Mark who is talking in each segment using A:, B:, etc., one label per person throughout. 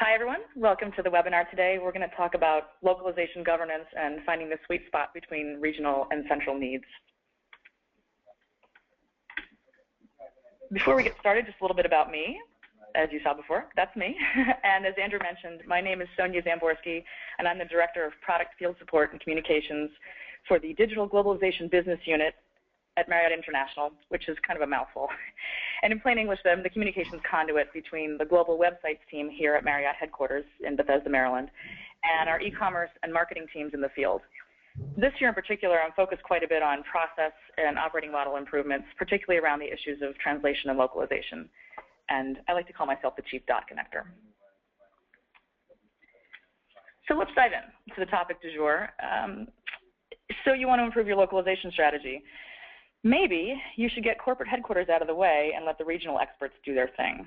A: Hi, everyone. Welcome to the webinar today. We're going to talk about localization governance and finding the sweet spot between regional and central needs. Before we get started, just a little bit about me. As you saw before, that's me. And as Andrew mentioned, my name is Sonia Zamborsky, and I'm the Director of Product Field Support and Communications for the Digital Globalization Business Unit at Marriott International, which is kind of a mouthful. And in plain English, then, the communications conduit between the global websites team here at Marriott headquarters in Bethesda, Maryland, and our e-commerce and marketing teams in the field. This year in particular, I'm focused quite a bit on process and operating model improvements, particularly around the issues of translation and localization. And I like to call myself the chief dot connector. So let's dive in to the topic du jour. So you want to improve your localization strategy. Maybe you should get corporate headquarters out of the way and let the regional experts do their thing.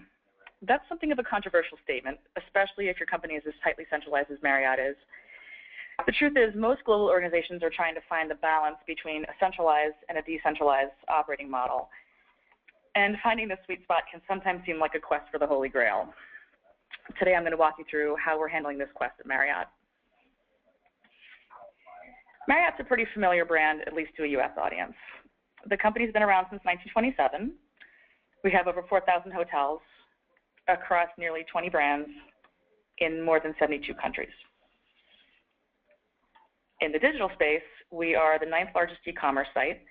A: That's something of a controversial statement, especially if your company is as tightly centralized as Marriott is. The truth is, most global organizations are trying to find the balance between a centralized and a decentralized operating model. And finding the sweet spot can sometimes seem like a quest for the Holy Grail. Today I'm going to walk you through how we're handling this quest at Marriott. Marriott's a pretty familiar brand, at least to a US audience. The company's been around since 1927. We have over 4,000 hotels across nearly 20 brands in more than 72 countries. In the digital space, we are the 9th largest e-commerce site.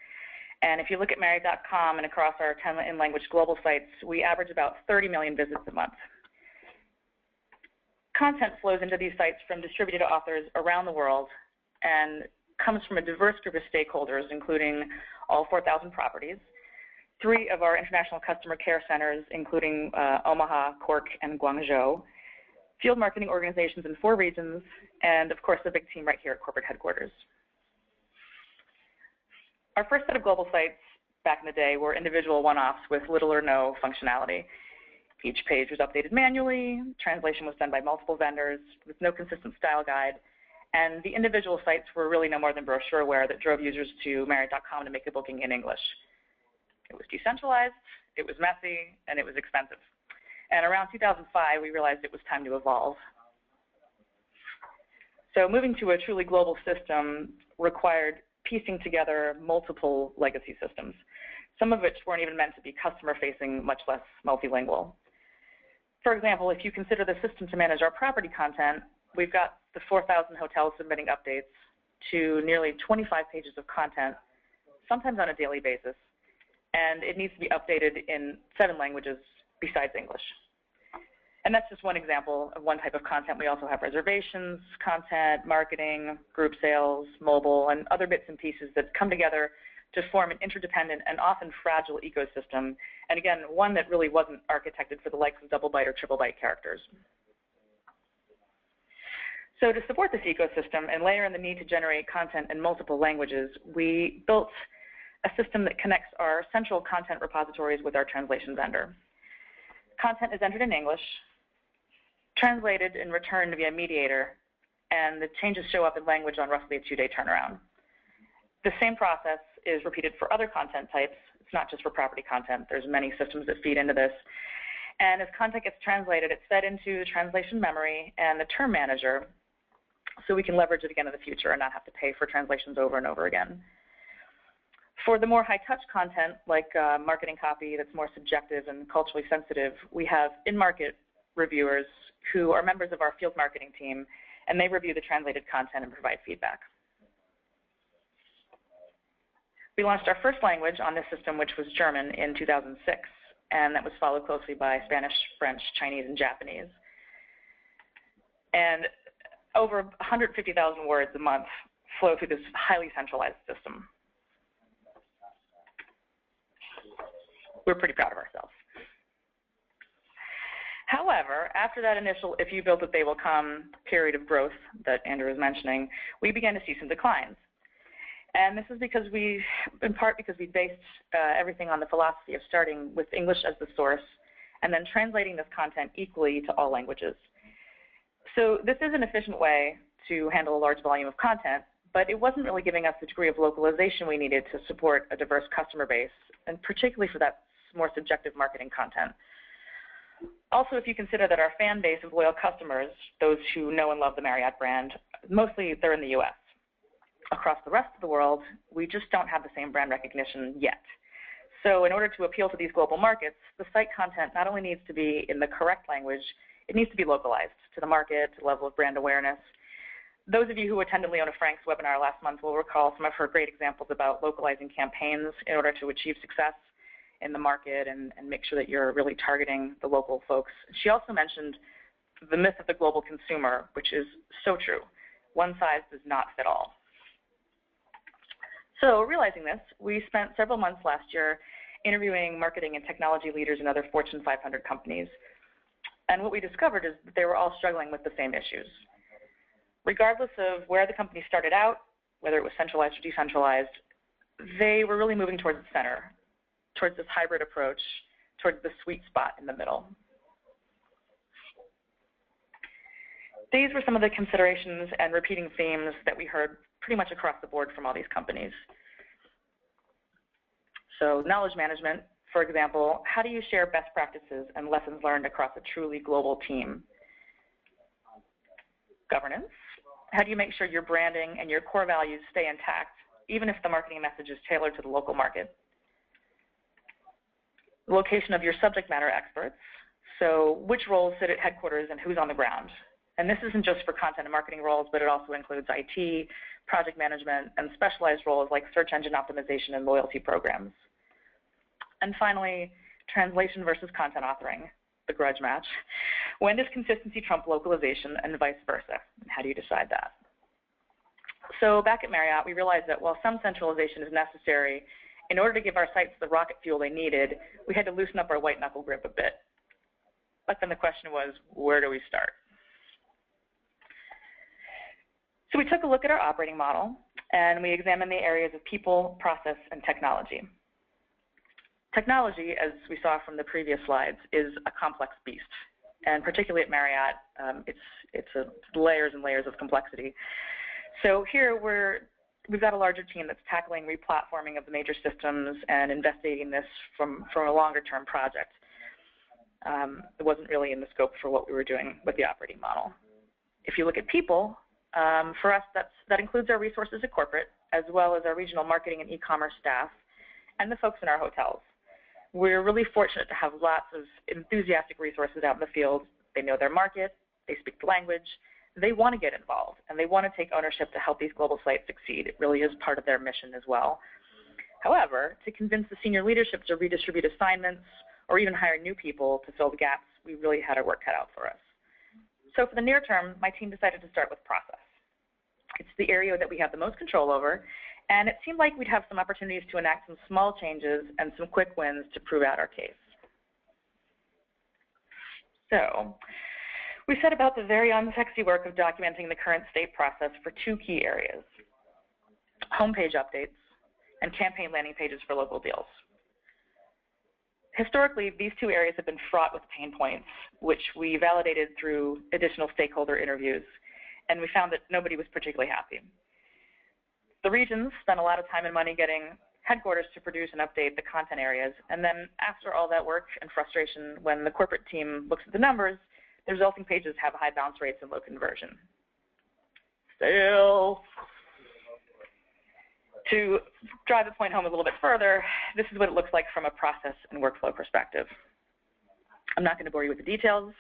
A: And if you look at Marriott.com and across our 10 in-language global sites, we average about 30 million visits a month. Content flows into these sites from distributed authors around the world and comes from a diverse group of stakeholders, including all 4,000 properties, 3 of our international customer care centers, including Omaha, Cork, and Guangzhou, field marketing organizations in 4 regions, and of course, the big team right here at corporate headquarters. Our first set of global sites back in the day were individual one-offs with little or no functionality. Each page was updated manually, translation was done by multiple vendors with no consistent style guide, and the individual sites were really no more than brochureware that drove users to Marriott.com to make a booking in English. It was decentralized, it was messy, and it was expensive. And around 2005, we realized it was time to evolve. So moving to a truly global system required piecing together multiple legacy systems, some of which weren't even meant to be customer-facing, much less multilingual. For example, if you consider the system to manage our property content, we've got the 4,000 hotels submitting updates to nearly 25 pages of content, sometimes on a daily basis, and it needs to be updated in 7 languages besides English. And that's just one example of one type of content. We also have reservations, content, marketing, group sales, mobile, and other bits and pieces that come together to form an interdependent and often fragile ecosystem, and again, one that really wasn't architected for the likes of double byte or triple byte characters. So to support this ecosystem and layer in the need to generate content in multiple languages, we built a system that connects our central content repositories with our translation vendor. Content is entered in English, translated and returned via mediator, and the changes show up in language on roughly a 2-day turnaround. The same process is repeated for other content types. It's not just for property content. There's many systems that feed into this. And as content gets translated, it's fed into translation memory and the term manager, so we can leverage it again in the future and not have to pay for translations over and over again. For the more high-touch content, like marketing copy that's more subjective and culturally sensitive, we have in-market reviewers who are members of our field marketing team, and they review the translated content and provide feedback. We launched our first language on this system, which was German, in 2006, and that was followed closely by Spanish, French, Chinese, and Japanese. And over 150,000 words a month flow through this highly centralized system. We're pretty proud of ourselves. However, after that initial "if you build it, they will come" period of growth that Andrew was mentioning, we began to see some declines. And this is because in part because we based everything on the philosophy of starting with English as the source and then translating this content equally to all languages. So this is an efficient way to handle a large volume of content, but it wasn't really giving us the degree of localization we needed to support a diverse customer base, and particularly for that more subjective marketing content. Also, if you consider that our fan base of loyal customers, those who know and love the Marriott brand, mostly they're in the US. Across the rest of the world, we just don't have the same brand recognition yet. So in order to appeal to these global markets, the site content not only needs to be in the correct language, it needs to be localized to the market, to the level of brand awareness. Those of you who attended Leona Frank's webinar last month will recall some of her great examples about localizing campaigns in order to achieve success in the market and make sure that you're really targeting the local folks. She also mentioned the myth of the global consumer, which is so true. One size does not fit all. So realizing this, we spent several months last year interviewing marketing and technology leaders in other Fortune 500 companies. And what we discovered is that they were all struggling with the same issues. Regardless of where the company started out, whether it was centralized or decentralized, they were really moving towards the center, towards this hybrid approach, towards the sweet spot in the middle. These were some of the considerations and repeating themes that we heard pretty much across the board from all these companies. So knowledge management, for example, how do you share best practices and lessons learned across a truly global team? Governance, how do you make sure your branding and your core values stay intact, even if the marketing message is tailored to the local market? Location of your subject matter experts, so which roles sit at headquarters and who's on the ground? And this isn't just for content and marketing roles, but it also includes IT, project management, and specialized roles like search engine optimization and loyalty programs. And finally, translation versus content authoring, the grudge match. When does consistency trump localization and vice versa? And how do you decide that? So back at Marriott, we realized that while some centralization is necessary, in order to give our sites the rocket fuel they needed, we had to loosen up our white knuckle grip a bit. But then the question was, where do we start? So we took a look at our operating model, and we examined the areas of people, process, and technology. Technology, as we saw from the previous slides, is a complex beast. And particularly at Marriott, it's layers and layers of complexity. So here we've got a larger team that's tackling replatforming of the major systems and investigating this from a longer-term project. It wasn't really in the scope for what we were doing with the operating model. If you look at people, for us, that includes our resources at corporate, as well as our regional marketing and e-commerce staff, and the folks in our hotels. We're really fortunate to have lots of enthusiastic resources out in the field. They know their market, they speak the language, they want to get involved, and they want to take ownership to help these global sites succeed. It really is part of their mission as well. However, to convince the senior leadership to redistribute assignments or even hire new people to fill the gaps, we really had our work cut out for us. So for the near term, my team decided to start with process. It's the area that we have the most control over, and it seemed like we'd have some opportunities to enact some small changes and some quick wins to prove out our case. So we set about the very unsexy work of documenting the current state process for two key areas: homepage updates and campaign landing pages for local deals. Historically, these two areas have been fraught with pain points, which we validated through additional stakeholder interviews, and we found that nobody was particularly happy. The regions spent a lot of time and money getting headquarters to produce and update the content areas, and then after all that work and frustration, when the corporate team looks at the numbers, the resulting pages have high bounce rates and low conversion. Still, to drive the point home a little bit further, this is what it looks like from a process and workflow perspective. I'm not going to bore you with the details.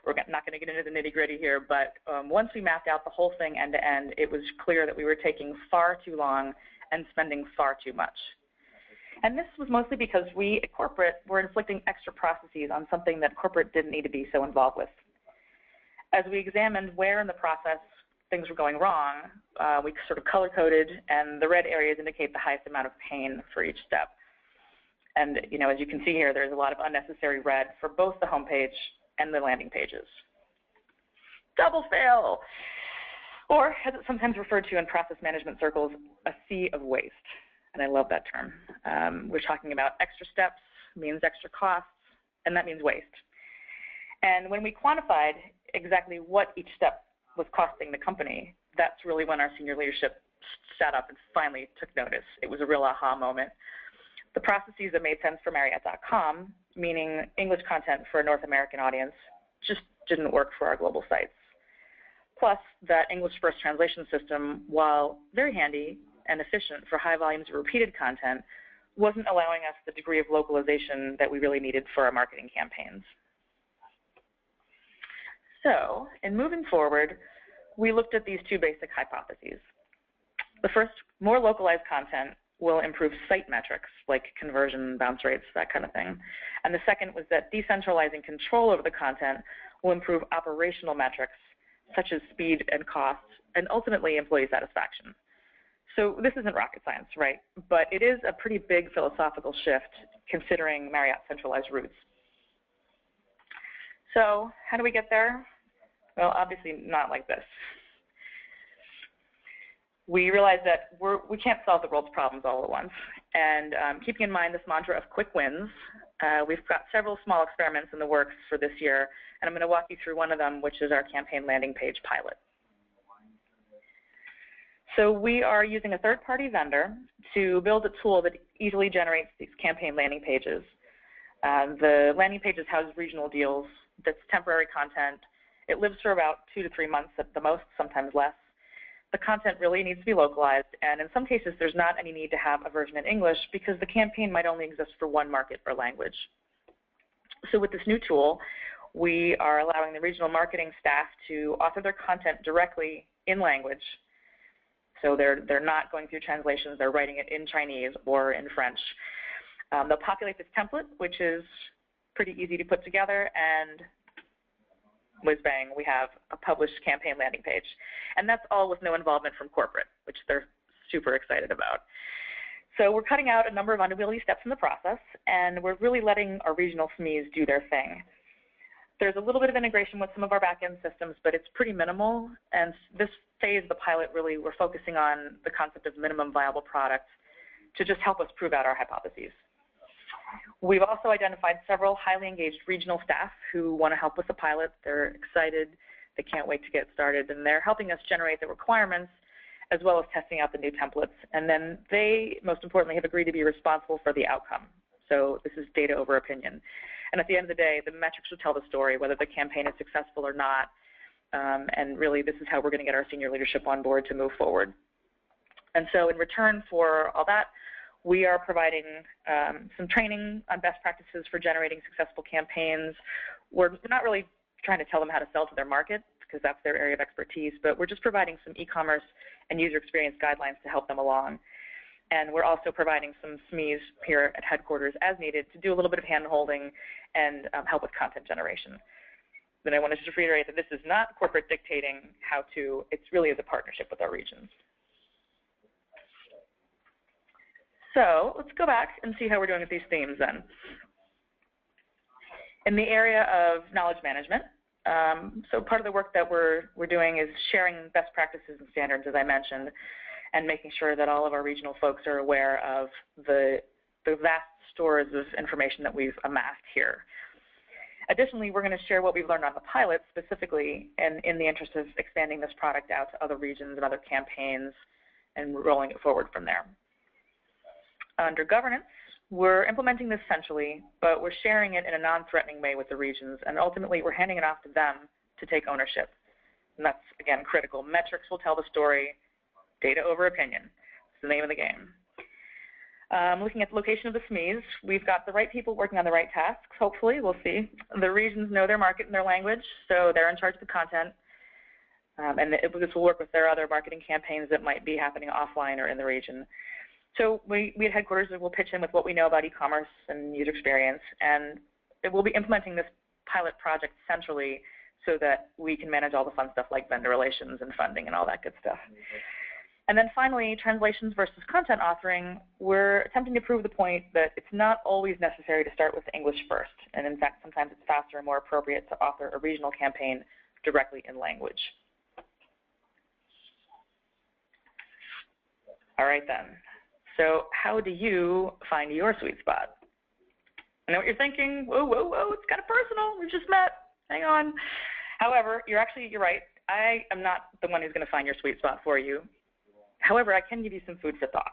A: We're not going to get into the nitty-gritty here, but once we mapped out the whole thing end to end, it was clear that we were taking far too long and spending far too much. And this was mostly because we at corporate were inflicting extra processes on something that corporate didn't need to be so involved with. As we examined where in the process things were going wrong, we sort of color-coded, and the red areas indicate the highest amount of pain for each step. And as you can see here, there's a lot of unnecessary red for both the homepage and the landing pages. Double fail, or as it's sometimes referred to in process management circles, a sea of waste. And I love that term. We're talking about extra steps means extra costs, and that means waste. And when we quantified exactly what each step was costing the company, that's really when our senior leadership sat up and finally took notice. It was a real aha moment. The processes that made sense for Marriott.com, meaning English content for a North American audience, just didn't work for our global sites. Plus, that English-first translation system, while very handy and efficient for high volumes of repeated content, wasn't allowing us the degree of localization that we really needed for our marketing campaigns. So, in moving forward, we looked at these two basic hypotheses. The first, more localized content will improve site metrics like conversion, bounce rates, that kind of thing. And the second was that decentralizing control over the content will improve operational metrics such as speed and cost, and ultimately employee satisfaction. So this isn't rocket science, right? But it is a pretty big philosophical shift considering Marriott's centralized roots. So how do we get there? Well, obviously not like this. We realize that we can't solve the world's problems all at once. And keeping in mind this mantra of quick wins, we've got several small experiments in the works for this year, and I'm going to walk you through one of them, which is our campaign landing page pilot. So we are using a third-party vendor to build a tool that easily generates these campaign landing pages. The landing pages house regional deals. That's temporary content. It lives for about 2 to 3 months at the most, sometimes less. The content really needs to be localized, and in some cases there's not any need to have a version in English because the campaign might only exist for one market or language. So with this new tool, we are allowing the regional marketing staff to author their content directly in language. So they're not going through translations, they're writing it in Chinese or in French. They'll populate this template, which is pretty easy to put together, and whiz bang, we have a published campaign landing page. And that's all with no involvement from corporate, which they're super excited about. So we're cutting out a number of unwieldy steps in the process, and we're really letting our regional SMEs do their thing. There's a little bit of integration with some of our back-end systems, but it's pretty minimal. And this phase of the pilot, really, we're focusing on the concept of minimum viable product to just help us prove out our hypotheses. We've also identified several highly engaged regional staff who want to help with the pilot. They're excited. They can't wait to get started. And they're helping us generate the requirements as well as testing out the new templates. And then they, most importantly, have agreed to be responsible for the outcome. So this is data over opinion. And at the end of the day, the metrics will tell the story, whether the campaign is successful or not. And really, this is how we're going to get our senior leadership on board to move forward. And so in return for all that, we are providing some training on best practices for generating successful campaigns. We're not really trying to tell them how to sell to their market, because that's their area of expertise, but we're just providing some e-commerce and user experience guidelines to help them along. And we're also providing some SMEs here at headquarters as needed to do a little bit of hand-holding and help with content generation. Then I want to just reiterate that this is not corporate dictating how to, it's really as a partnership with our regions. So let's go back and see how we're doing with these themes then. In the area of knowledge management, so part of the work that we're doing is sharing best practices and standards, as I mentioned, and making sure that all of our regional folks are aware of the vast stores of information that we've amassed here. Additionally, we're going to share what we've learned on the pilot specifically in the interest of expanding this product out to other regions and other campaigns and rolling it forward from there. Under governance, we're implementing this centrally, but we're sharing it in a non-threatening way with the regions, and ultimately we're handing it off to them to take ownership. And that's, again, critical. Metrics will tell the story. Data over opinion. It's the name of the game. Looking at the location of the SMEs, we've got the right people working on the right tasks, hopefully. We'll see. The regions know their market and their language, so they're in charge of the content. And this will work with their other marketing campaigns that might be happening offline or in the region. So we at headquarters will pitch in with what we know about e-commerce and user experience, and we'll be implementing this pilot project centrally so that we can manage all the fun stuff like vendor relations and funding and all that good stuff. And then finally, translations versus content authoring, we're attempting to prove the point that it's not always necessary to start with English first. And in fact, sometimes it's faster and more appropriate to author a regional campaign directly in language. All right then. So how do you find your sweet spot? I know what you're thinking. Whoa, whoa, whoa, it's kind of personal. We just met. Hang on. However, you're right. I am not the one who's going to find your sweet spot for you. However, I can give you some food for thought.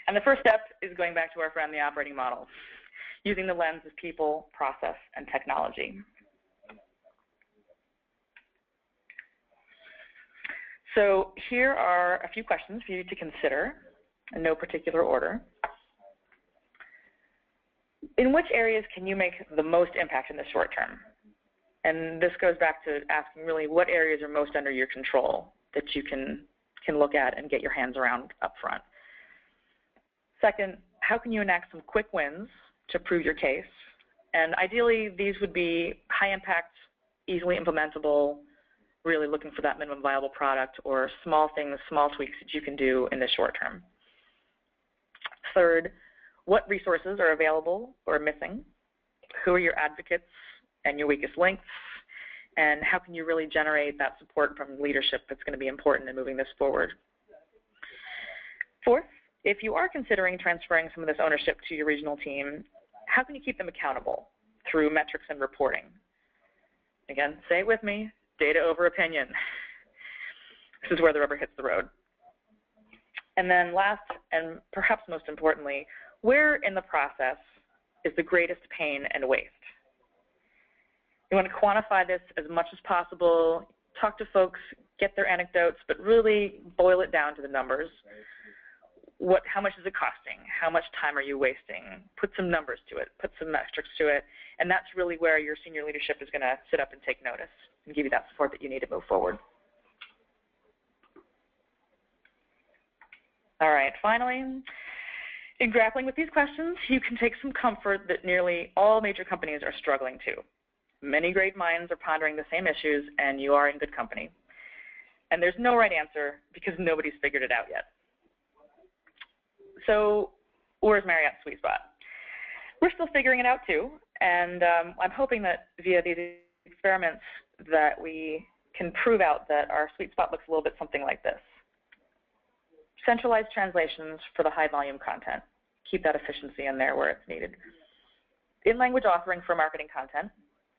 A: And the first step is going back to our friend, the operating model, using the lens of people, process, and technology. So here are a few questions for you to consider in no particular order. In which areas can you make the most impact in the short term? And this goes back to asking really what areas are most under your control that you can look at and get your hands around up front. Second, how can you enact some quick wins to prove your case? And ideally, these would be high impact, easily implementable, really looking for that minimum viable product, or small things, small tweaks that you can do in the short term. Third, what resources are available or missing? Who are your advocates and your weakest links? And how can you really generate that support from leadership that's going to be important in moving this forward? Fourth, if you are considering transferring some of this ownership to your regional team, how can you keep them accountable through metrics and reporting? Again, say it with me, data over opinion. This is where the rubber hits the road. And then last, and perhaps most importantly, where in the process is the greatest pain and waste? You want to quantify this as much as possible, talk to folks, get their anecdotes, but really boil it down to the numbers. How much is it costing? How much time are you wasting? Put some numbers to it, put some metrics to it, and that's really where your senior leadership is going to sit up and take notice and give you that support that you need to move forward. All right, finally, in grappling with these questions, you can take some comfort that nearly all major companies are struggling too. Many great minds are pondering the same issues, and you are in good company. And there's no right answer because nobody's figured it out yet. So where's Marriott's sweet spot? We're still figuring it out too, and I'm hoping that via these experiments that we can prove out that our sweet spot looks a little bit something like this. Centralized translations for the high volume content. Keep that efficiency in there where it's needed. In-language authoring for marketing content.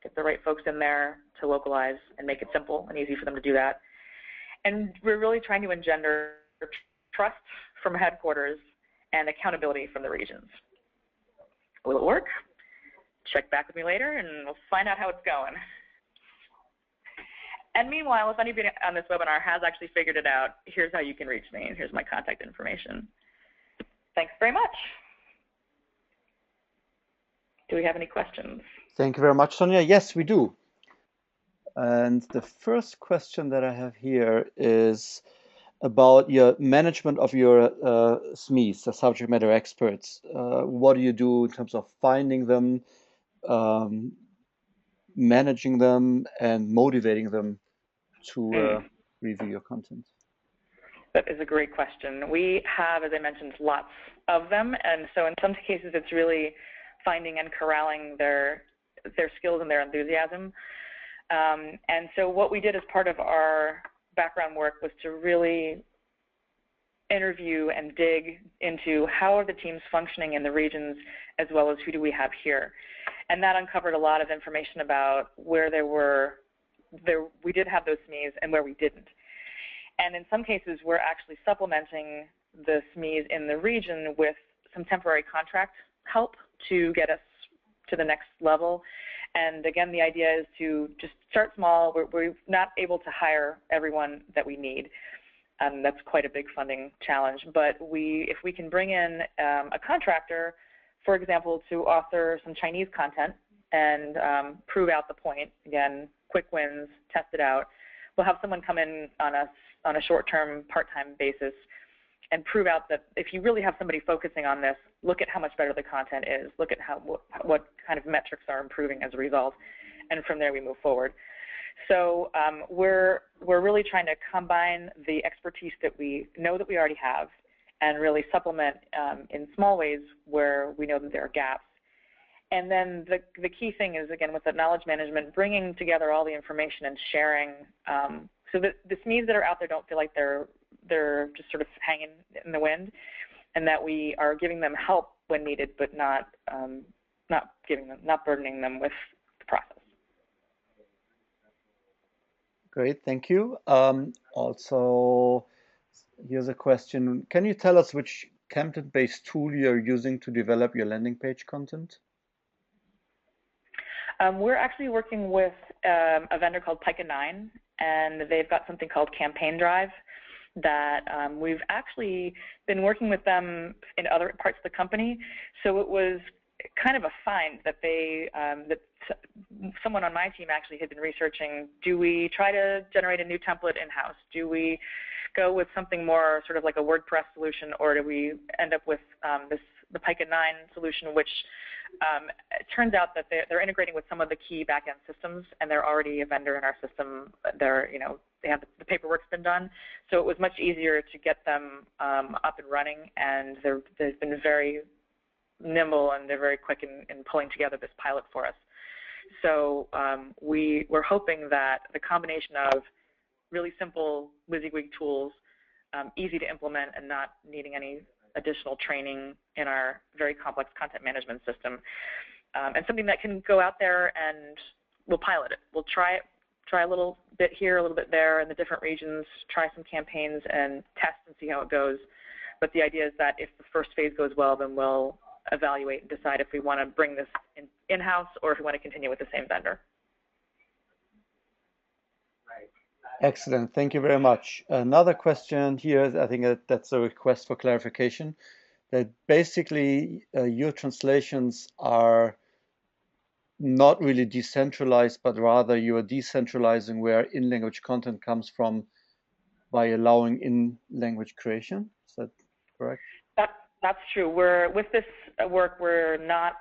A: Get the right folks in there to localize and make it simple and easy for them to do that. And we're really trying to engender trust from headquarters and accountability from the regions. Will it work? Check back with me later and we'll find out how it's going. And meanwhile, if anybody on this webinar has actually figured it out, here's how you can reach me, and here's my contact information. Thanks very much. Do we have any questions?
B: Thank you very much, Sonia. Yes, we do. And the first question that I have here is about your management of your SMEs, the subject matter experts. What do you do in terms of finding them, managing them, and motivating them to review your content?
A: That is a great question. We have, as I mentioned, lots of them, and so in some cases it's really finding and corralling their skills and their enthusiasm. And so what we did as part of our background work was to really interview and dig into how are the teams functioning in the regions as well as who do we have here. And that uncovered a lot of information about where we did have those SMEs and where we didn't. And in some cases, we're actually supplementing the SMEs in the region with some temporary contract help to get us to the next level. And again, the idea is to just start small. We're not able to hire everyone that we need. That's quite a big funding challenge. But if we can bring in a contractor, for example, to author some Chinese content and prove out the point, again, quick wins, test it out, we'll have someone come in on a short-term, part-time basis and prove out that if you really have somebody focusing on this, look at how much better the content is, look at what kind of metrics are improving as a result, and from there we move forward. So we're really trying to combine the expertise that we know that we already have and really supplement in small ways where we know that there are gaps. And then the key thing is, again, with the knowledge management, bringing together all the information and sharing so that the SMEs that are out there don't feel like they're just sort of hanging in the wind, and that we are giving them help when needed, but not burdening them with the process.
B: Great, thank you. Also, here's a question. Can you tell us which content-based tool you're using to develop your landing page content?
A: We're actually working with a vendor called Pika9, and they've got something called Campaign Drive that we've actually been working with them in other parts of the company. So it was kind of a find that that someone on my team actually had been researching, do we try to generate a new template in-house? Do we go with something more sort of like a WordPress solution, or do we end up with the Pika9 solution, which it turns out that they're integrating with some of the key back-end systems, and they're already a vendor in our system. They have the paperwork's been done, so it was much easier to get them up and running, and they've been very nimble, and they're very quick in pulling together this pilot for us. So we're hoping that the combination of really simple WYSIWYG tools, easy to implement and not needing any additional training in our very complex content management system, and something that can go out there and we'll pilot it. We'll try a little bit here, a little bit there in the different regions, try some campaigns and test and see how it goes. But the idea is that if the first phase goes well, then we'll evaluate and decide if we want to bring this in-house or if we want to continue with the same vendor.
B: Excellent. Thank you very much. Another question here, I think that's a request for clarification, that basically your translations are not really decentralized, but rather you are decentralizing where in-language content comes from by allowing in-language creation. Is that correct?
A: That's true. With this work, we're not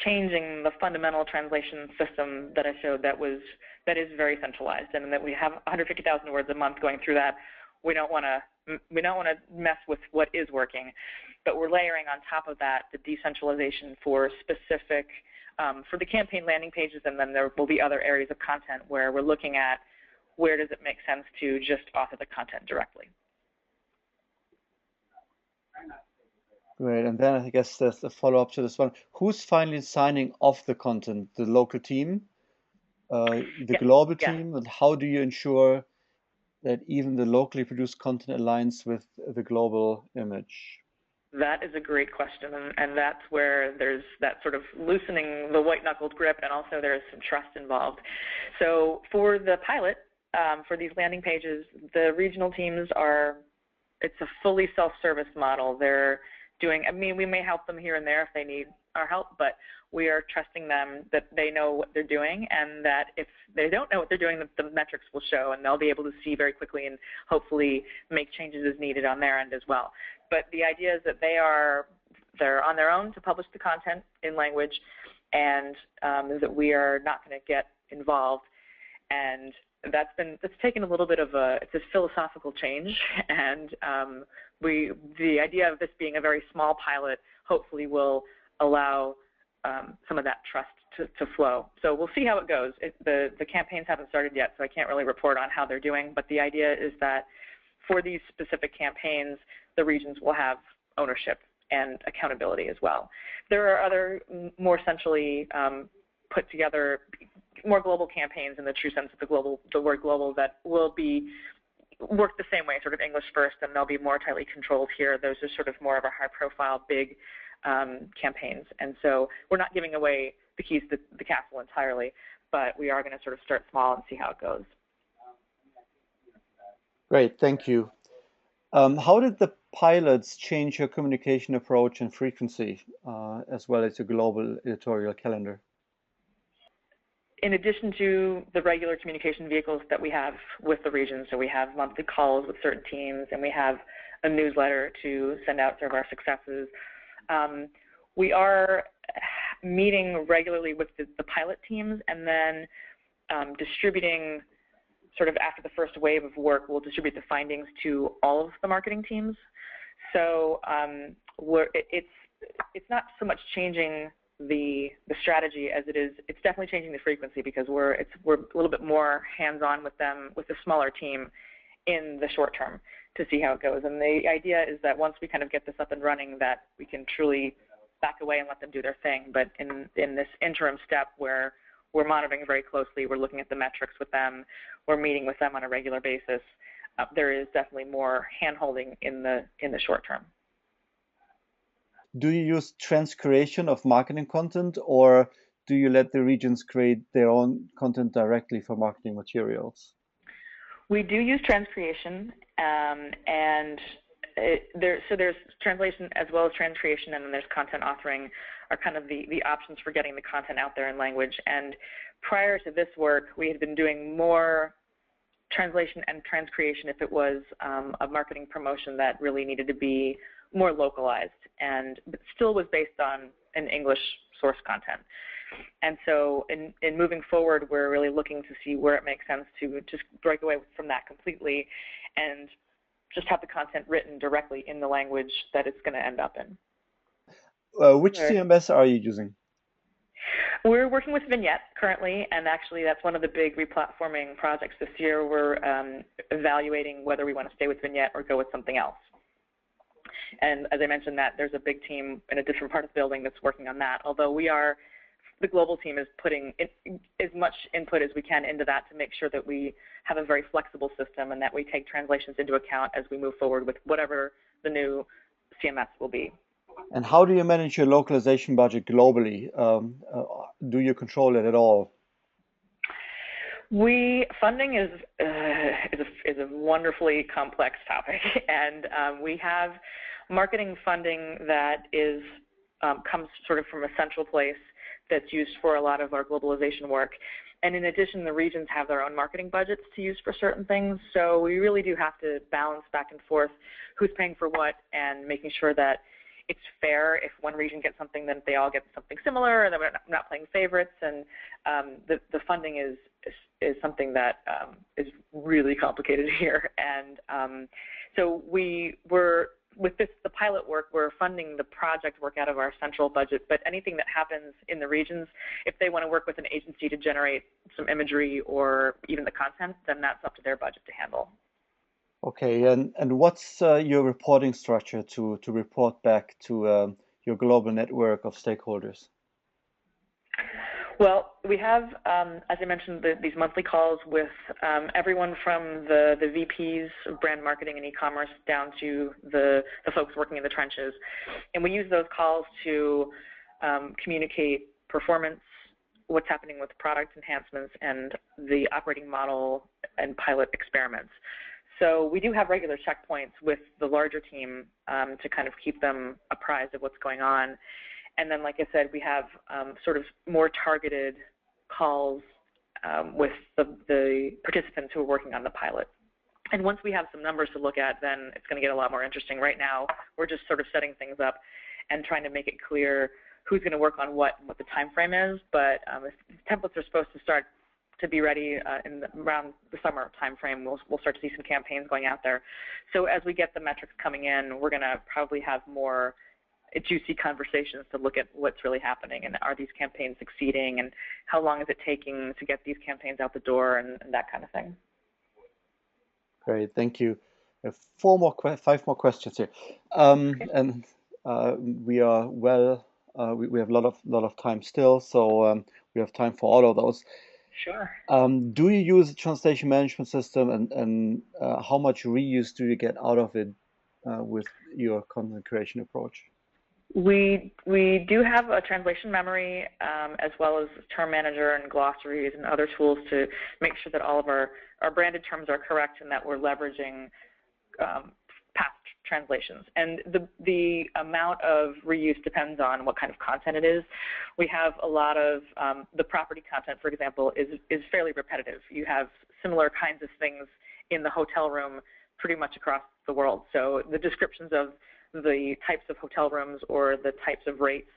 A: changing the fundamental translation system that I showed that is very centralized, and that we have 150,000 words a month going through that. We don't want to mess with what is working, but we're layering on top of that the decentralization for specific for the campaign landing pages, and then there will be other areas of content where we're looking at where does it make sense to just author the content directly.
B: Great, and then I guess there's a follow-up to this one. Who's finally signing off the content? The local team, the global team? And how do you ensure that even the locally produced content aligns with the global image?
A: That is a great question, and that's where there's that sort of loosening the white-knuckled grip, and also there's some trust involved. So for the pilot, for these landing pages, the regional teams it's a fully self-service model. They're doing, we may help them here and there if they need our help, but we are trusting them that they know what they're doing, and that if they don't know what they're doing, the metrics will show, and they'll be able to see very quickly and hopefully make changes as needed on their end as well. But the idea is that they're on their own to publish the content in language, and that we are not going to get involved. And that's taken a little bit of it's a philosophical change, and the idea of this being a very small pilot hopefully will allow some of that trust to flow. So we'll see how it goes. The campaigns haven't started yet, so I can't really report on how they're doing, but the idea is that for these specific campaigns, the regions will have ownership and accountability as well. There are other more centrally put together, more global campaigns in the true sense of the word global, that will work the same way, sort of English first, and they'll be more tightly controlled here. Those are sort of more of a high-profile, big campaigns, and so we're not giving away the keys to the castle entirely, but we are going to sort of start small and see how it goes.
B: Great, thank you. How did the pilots change your communication approach and frequency, as well as your global editorial calendar?
A: In addition to the regular communication vehicles that we have with the region, so we have monthly calls with certain teams, and we have a newsletter to send out sort of our successes, we are meeting regularly with the pilot teams, and then distributing, sort of after the first wave of work, we'll distribute the findings to all of the marketing teams. So it's not so much changing the strategy as it's definitely changing the frequency, because we're a little bit more hands-on with them, with the smaller team, in the short term to see how it goes. And the idea is that once we kind of get this up and running, that we can truly back away and let them do their thing. But in this interim step where we're monitoring very closely, we're looking at the metrics with them, we're meeting with them on a regular basis, there is definitely more hand-holding in the short term.
B: Do you use transcreation of marketing content, or do you let the regions create their own content directly for marketing materials?
A: We do use transcreation, and there's translation as well as transcreation, and then there's content authoring are kind of the options for getting the content out there in language. And prior to this work, we had been doing more translation and transcreation if it was a marketing promotion that really needed to be more localized and but still was based on an English source content. And so in moving forward, we're really looking to see where it makes sense to just break away from that completely and just have the content written directly in the language that it's going to end up in.
B: Which
A: Sure.
B: CMS are you using?
A: We're working with Vignette currently, and actually that's one of the big replatforming projects this year. We're evaluating whether we want to stay with Vignette or go with something else. And as I mentioned, that there's a big team in a different part of the building that's working on that, although the global team is putting as much input as we can into that to make sure that we have a very flexible system and that we take translations into account as we move forward with whatever the new CMS will be.
B: And how do you manage your localization budget globally? Do you control it at all?
A: Funding is a wonderfully complex topic, and we have marketing funding that comes sort of from a central place that's used for a lot of our globalization work. And in addition, the regions have their own marketing budgets to use for certain things. So we really do have to balance back and forth who's paying for what and making sure that it's fair. If one region gets something, then they all get something similar, and then we're not playing favorites. And the funding is something that is really complicated here. And so with the pilot work, we're funding the project work out of our central budget, but anything that happens in the regions, if they want to work with an agency to generate some imagery or even the content, then that's up to their budget to handle.
B: Okay, and what's your reporting structure to report back to your global network of stakeholders?
A: Well, we have, as I mentioned, these monthly calls with everyone from the VPs of brand marketing and e-commerce down to the folks working in the trenches. And we use those calls to communicate performance, what's happening with product enhancements, and the operating model and pilot experiments. So we do have regular checkpoints with the larger team to kind of keep them apprised of what's going on. And then, like I said, we have sort of more targeted calls with the participants who are working on the pilot. And once we have some numbers to look at, then it's going to get a lot more interesting. Right now, we're just sort of setting things up and trying to make it clear who's going to work on what and what the time frame is. But templates are supposed to start to be ready around the summer time frame. We'll start to see some campaigns going out there. So as we get the metrics coming in, we're going to probably have more juicy conversations to look at what's really happening and are these campaigns succeeding and how long is it taking to get these campaigns out the door and that kind of thing.
B: Great, thank you. We have five more questions here,
A: Okay.
B: and we are we have a lot of time still, so we have time for all of those.
A: Sure.
B: Do you use a translation management system, and how much reuse do you get out of it with your content creation approach?
A: We do have a translation memory as well as term manager and glossaries and other tools to make sure that all of our branded terms are correct and that we're leveraging past translations. And the amount of reuse depends on what kind of content it is. We have a lot of the property content, for example, is fairly repetitive. You have similar kinds of things in the hotel room pretty much across the world. So the descriptions of the types of hotel rooms or the types of rates,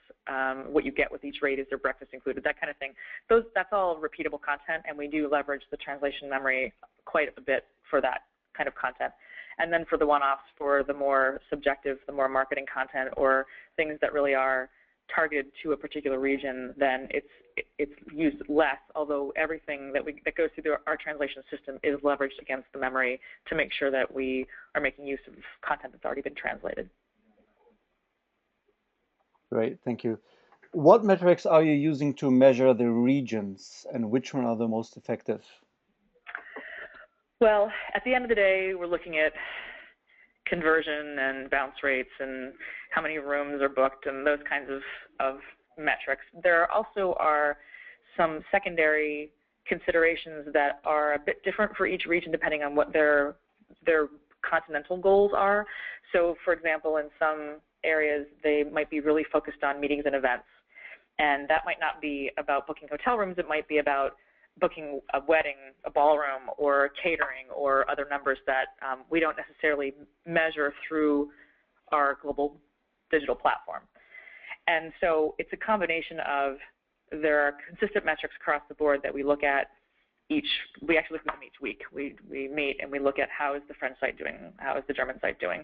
A: what you get with each rate, is there breakfast included, that kind of thing. That's all repeatable content, and we do leverage the translation memory quite a bit for that kind of content. And then for the one-offs, for the more subjective, the more marketing content, or things that really are targeted to a particular region, then it's used less, although everything that goes through our translation system is leveraged against the memory to make sure that we are making use of content that's already been translated.
B: Great, thank you. What metrics are you using to measure the regions, and which one are the most effective?
A: Well, at the end of the day, we're looking at conversion and bounce rates and how many rooms are booked and those kinds of metrics. There also are some secondary considerations that are a bit different for each region depending on what their continental goals are. So, for example, in some areas, they might be really focused on meetings and events. And that might not be about booking hotel rooms. It might be about booking a wedding, a ballroom, or catering, or other numbers that we don't necessarily measure through our global digital platform. And so it's a combination of, there are consistent metrics across the board that we look at we actually look at them each week. We meet and we look at how is the French site doing, how is the German site doing.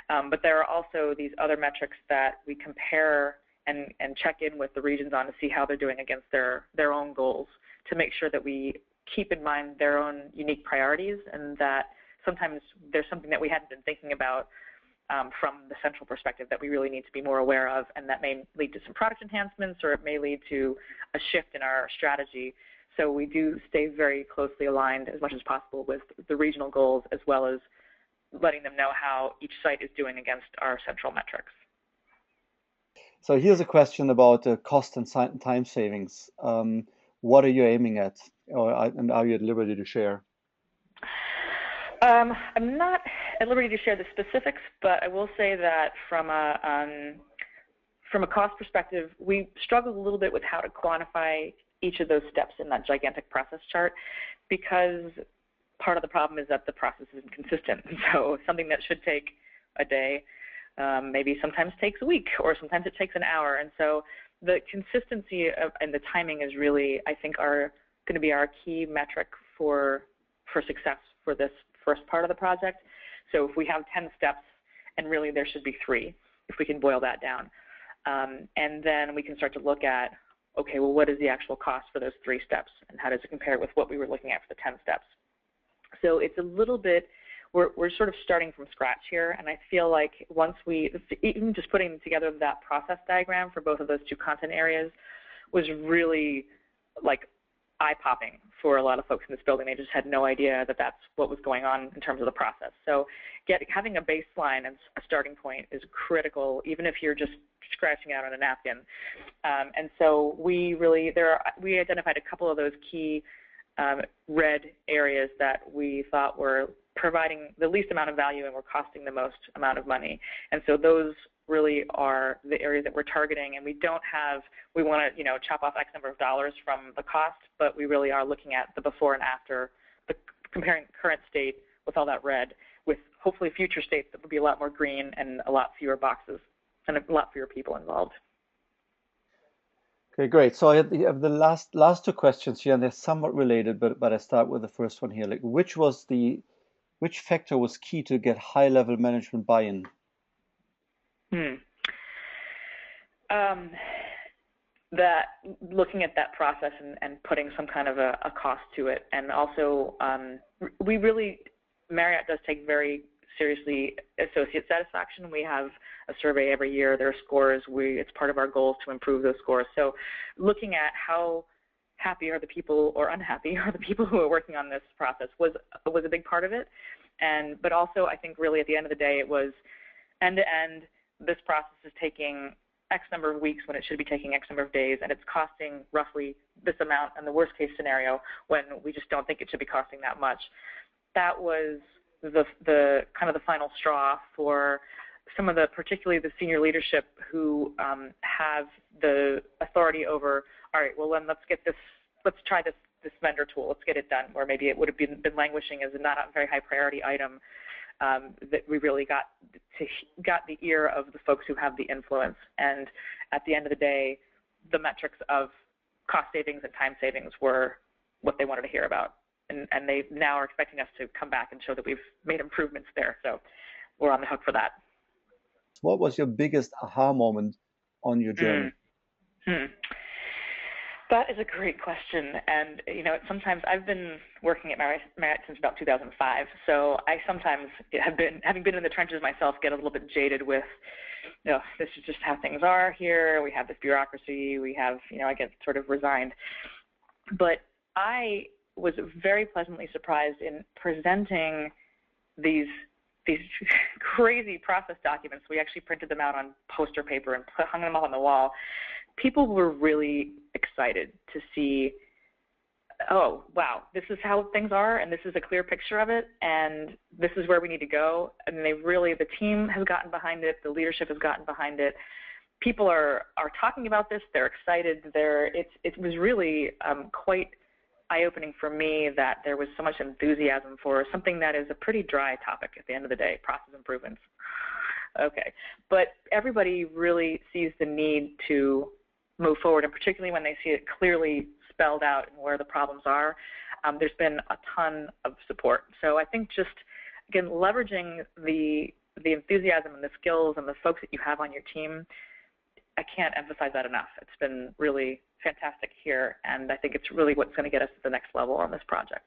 A: But there are also these other metrics that we compare and check in with the regions on to see how they're doing against their own goals, to make sure that we keep in mind their own unique priorities, and that sometimes there's something that we hadn't been thinking about from the central perspective that we really need to be more aware of, and that may lead to some product enhancements, or it may lead to a shift in our strategy. So we do stay very closely aligned as much as possible with the regional goals, as well as letting them know how each site is doing against our central metrics.
B: So here's a question about cost and time savings. What are you aiming at, and are you at liberty to share?
A: I'm not at liberty to share the specifics, but I will say that from a cost perspective, we struggled a little bit with how to quantify each of those steps in that gigantic process chart, because part of the problem is that the process isn't consistent. So something that should take a day maybe sometimes takes a week, or sometimes it takes an hour. And so the consistency and the timing is really, I think, are going to be our key metric for success for this first part of the project. So if we have 10 steps, and really there should be 3, if we can boil that down. And then we can start to look at, okay, well, what is the actual cost for those 3 steps, and how does it compare with what we were looking at for the 10 steps? So it's a little bit, we're sort of starting from scratch here, and I feel like once even just putting together that process diagram for both of those 2 content areas was really like eye-popping for a lot of folks in this building. They just had no idea that that's what was going on in terms of the process. So having a baseline and a starting point is critical, even if you're just scratching out on a napkin. And so we identified a couple of those key red areas that we thought were providing the least amount of value and were costing the most amount of money. And so those really are the areas that we're targeting, and we want to chop off X number of dollars from the cost, but we really are looking at the before and after, comparing current state with all that red with hopefully future states that will be a lot more green and a lot fewer boxes and a lot fewer people involved.
B: Okay, great. So I have the last 2 questions here, and they're somewhat related, but I start with the first one here. Like, which factor was key to get high-level management buy-in?
A: That looking at that process and putting some kind of a cost to it, and also Marriott does take very seriously associate satisfaction. We have a survey every year. There are scores. It's part of our goals to improve those scores. So looking at how happy are the people, or unhappy are the people who are working on this process was a big part of it. But also, I think really at the end of the day, it was end to end. This process is taking X number of weeks when it should be taking X number of days, and it's costing roughly this amount in the worst case scenario when we just don't think it should be costing that much. That was the kind of the final straw for some of particularly the senior leadership who have the authority over, all right, well then let's try this vendor tool, let's get it done, where maybe it would have been languishing as a not a very high priority item. That we really got the ear of the folks who have the influence. And at the end of the day, the metrics of cost savings and time savings were what they wanted to hear about. And they now are expecting us to come back and show that we've made improvements there. So we're on the hook for that.
B: What was your biggest aha moment on your journey?
A: That is a great question, and sometimes I've been working at Marriott since about 2005. So I sometimes having been in the trenches myself, get a little bit jaded with, this is just how things are here. We have this bureaucracy. We have, I get sort of resigned. But I was very pleasantly surprised in presenting these these crazy process documents. We actually printed them out on poster paper and hung them up on the wall. People were really excited to see, oh, wow, this is how things are, and this is a clear picture of it, and this is where we need to go. And the team has gotten behind it, the leadership has gotten behind it. People are talking about this, they're excited. It was really quite eye-opening for me that there was so much enthusiasm for something that is a pretty dry topic at the end of the day, process improvements. Okay, but everybody really sees the need to move forward, and particularly when they see it clearly spelled out and where the problems are, there's been a ton of support. So I think just, again, leveraging the enthusiasm and the skills and the folks that you have on your team, I can't emphasize that enough. It's been really fantastic here, and I think it's really what's going to get us to the next level on this project.